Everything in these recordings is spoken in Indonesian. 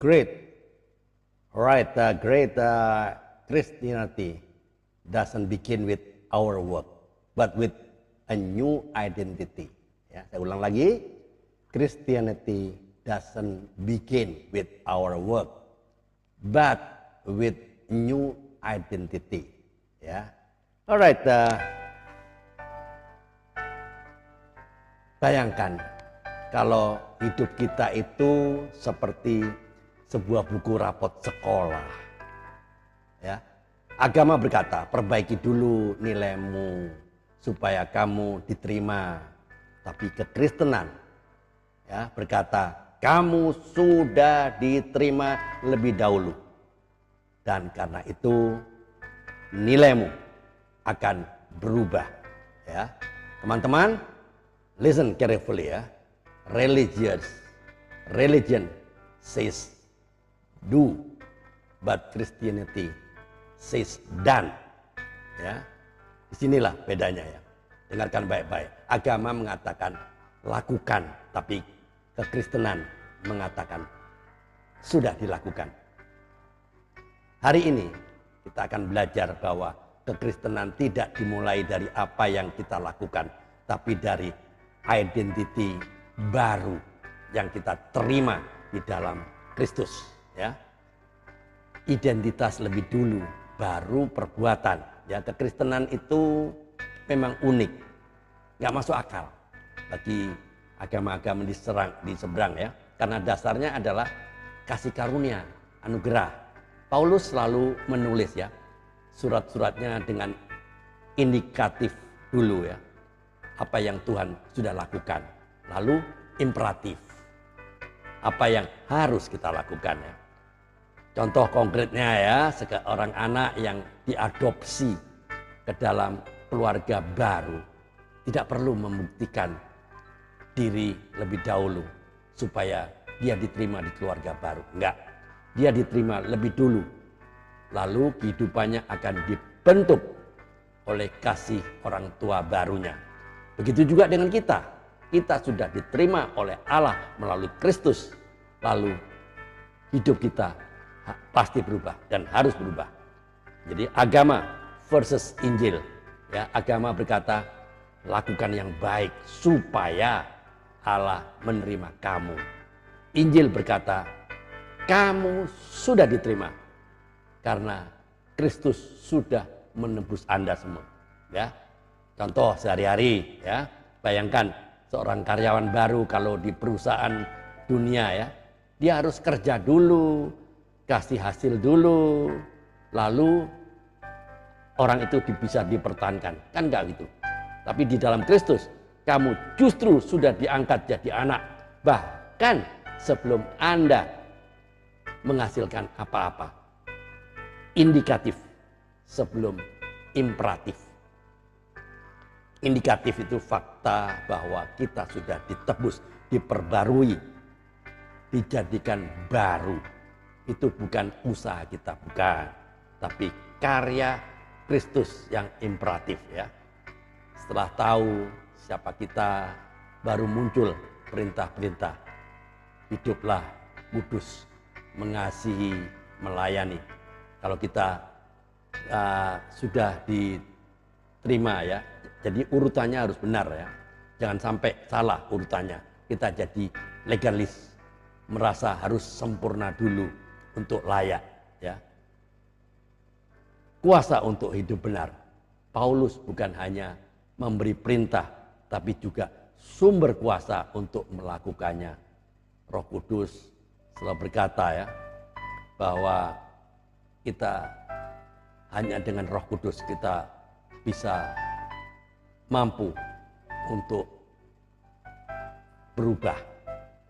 great. Right, great Christianity doesn't begin with our work, but with a new identity. Ya, saya ulang lagi, Christianity doesn't begin with our work, but with new identity. Ya, alright. Bayangkan kalau hidup kita itu seperti sebuah buku rapot sekolah. Ya, agama berkata, perbaiki dulu nilaimu supaya kamu diterima. Tapi kekristenan ya berkata, kamu sudah diterima lebih dahulu. Dan karena itu nilaimu akan berubah. Ya, teman-teman, listen carefully ya. Religion says do, but Christianity says done. Ya, disinilah bedanya ya. Dengarkan baik-baik. Agama mengatakan lakukan, tapi kekristenan mengatakan sudah dilakukan. Hari ini kita akan belajar bahwa kekristenan tidak dimulai dari apa yang kita lakukan, tapi dari identity baru yang kita terima di dalam Kristus. Ya, identitas lebih dulu, baru perbuatan. Ya, kekristenan itu memang unik, nggak masuk akal bagi agama-agama di seberang ya, karena dasarnya adalah kasih karunia, anugerah. Paulus selalu menulis ya surat-suratnya dengan indikatif dulu ya, apa yang Tuhan sudah lakukan, lalu imperatif, apa yang harus kita lakukan ya. Contoh konkretnya ya, seorang anak yang diadopsi ke dalam keluarga baru tidak perlu membuktikan diri lebih dahulu supaya dia diterima di keluarga baru. Enggak, dia diterima lebih dulu. Lalu kehidupannya akan dibentuk oleh kasih orang tua barunya. Begitu juga dengan kita. Kita sudah diterima oleh Allah melalui Kristus. Lalu hidup kita pasti berubah dan harus berubah. Jadi agama versus Injil. Ya, agama berkata lakukan yang baik supaya Allah menerima kamu. Injil berkata kamu sudah diterima karena Kristus sudah menebus Anda semua. Ya, contoh sehari-hari ya, bayangkan seorang karyawan baru kalau di perusahaan dunia ya, dia harus kerja dulu, kasih hasil dulu, lalu orang itu bisa dipertahankan. Kan enggak gitu. Tapi di dalam Kristus, kamu justru sudah diangkat jadi anak. Bahkan sebelum Anda menghasilkan apa-apa. Indikatif sebelum imperatif. Indikatif itu fakta bahwa kita sudah ditebus, diperbarui, dijadikan baru. Itu bukan usaha kita, bukan. Tapi karya Kristus yang imperatif ya. Setelah tahu siapa kita, baru muncul perintah-perintah. Hiduplah kudus, mengasihi, melayani. Kalau kita sudah diterima ya, jadi urutannya harus benar ya. Jangan sampai salah urutannya. Kita jadi legalis, merasa harus sempurna dulu untuk layak ya. Kuasa untuk hidup benar. Paulus bukan hanya memberi perintah, tapi juga sumber kuasa untuk melakukannya. Roh Kudus selalu berkata ya, bahwa kita hanya dengan Roh Kudus kita bisa mampu untuk berubah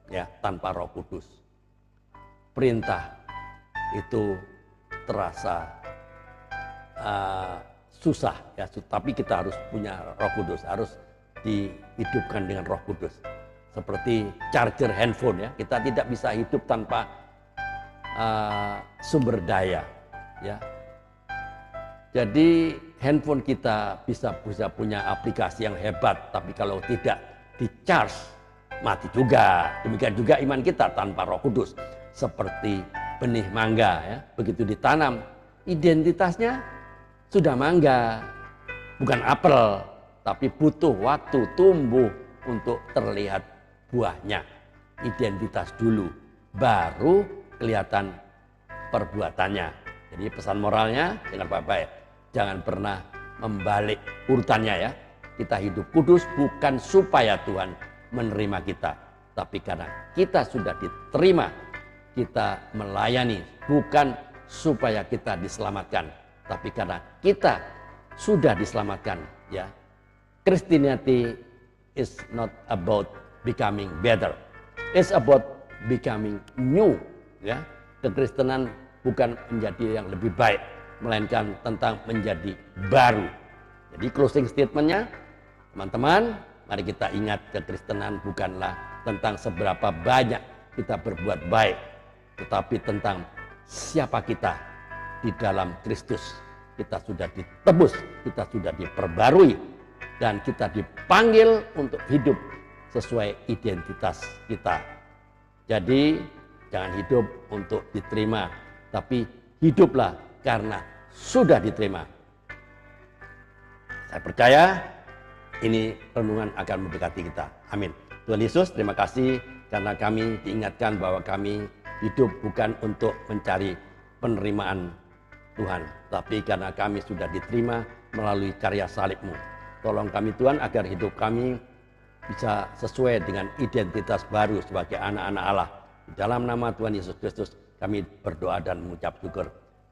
ya, tanpa Roh Kudus. Perintah itu terasa susah ya, tapi kita harus punya Roh Kudus, harus dihidupkan dengan Roh Kudus. Seperti charger handphone ya, kita tidak bisa hidup tanpa sumber daya ya. Jadi handphone kita bisa punya aplikasi yang hebat, tapi kalau tidak di charge mati juga. Demikian juga iman kita tanpa Roh Kudus. seperti benih mangga ya. Begitu ditanam, identitasnya sudah mangga, bukan apel, tapi butuh waktu tumbuh untuk terlihat buahnya. Identitas dulu, baru kelihatan perbuatannya. Jadi pesan moralnya dengan baik-baik, jangan pernah membalik urutannya ya. Kita hidup kudus bukan supaya Tuhan menerima kita, tapi karena kita sudah diterima, kita melayani bukan supaya kita diselamatkan, tapi karena kita sudah diselamatkan ya. Christianity is not about becoming better, it's about becoming new ya. Kekristenan bukan menjadi yang lebih baik, melainkan tentang menjadi baru. Jadi closing statementnya, teman-teman, mari kita ingat kekristenan bukanlah tentang seberapa banyak kita berbuat baik, tetapi tentang siapa kita di dalam Kristus. Kita sudah ditebus, kita sudah diperbarui, dan kita dipanggil untuk hidup sesuai identitas kita. Jadi jangan hidup untuk diterima, tapi hiduplah karena sudah diterima. Saya percaya ini renungan akan mendekati kita. Amin. Tuhan Yesus, terima kasih karena kami diingatkan bahwa kami hidup bukan untuk mencari penerimaan Tuhan, tapi karena kami sudah diterima melalui karya salib-Mu. Tolong kami Tuhan agar hidup kami bisa sesuai dengan identitas baru sebagai anak-anak Allah. Dalam nama Tuhan Yesus Kristus kami berdoa dan mengucap syukur.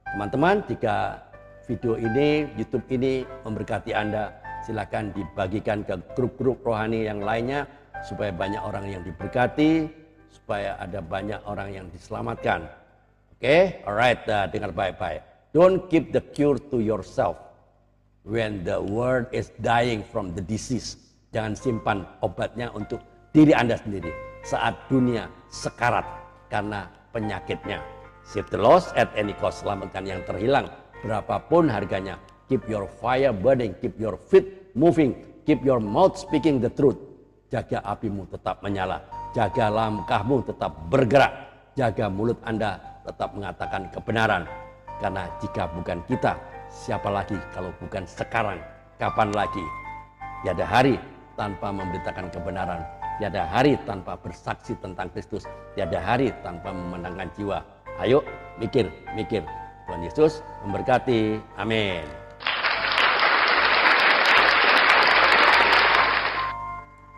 Teman-teman, jika video ini, YouTube ini memberkati Anda, silakan dibagikan ke grup-grup rohani yang lainnya supaya banyak orang yang diberkati, supaya ada banyak orang yang diselamatkan. Oke, alright, dengar baik-baik. Don't keep the cure to yourself when the world is dying from the disease. Jangan simpan obatnya untuk diri Anda sendiri saat dunia sekarat karena penyakitnya. Save the lost at any cost, selamatkan yang terhilang berapapun harganya. Keep your fire burning, keep your feet moving, keep your mouth speaking the truth. Jaga apimu tetap menyala, jaga langkahmu tetap bergerak, jaga mulut Anda tetap mengatakan kebenaran. Karena jika bukan kita, siapa lagi kalau bukan sekarang? Kapan lagi? Tiada hari tanpa memberitakan kebenaran, tiada hari tanpa bersaksi tentang Kristus, tiada hari tanpa memenangkan jiwa. Ayo mikir. Tuhan Yesus memberkati. Amin.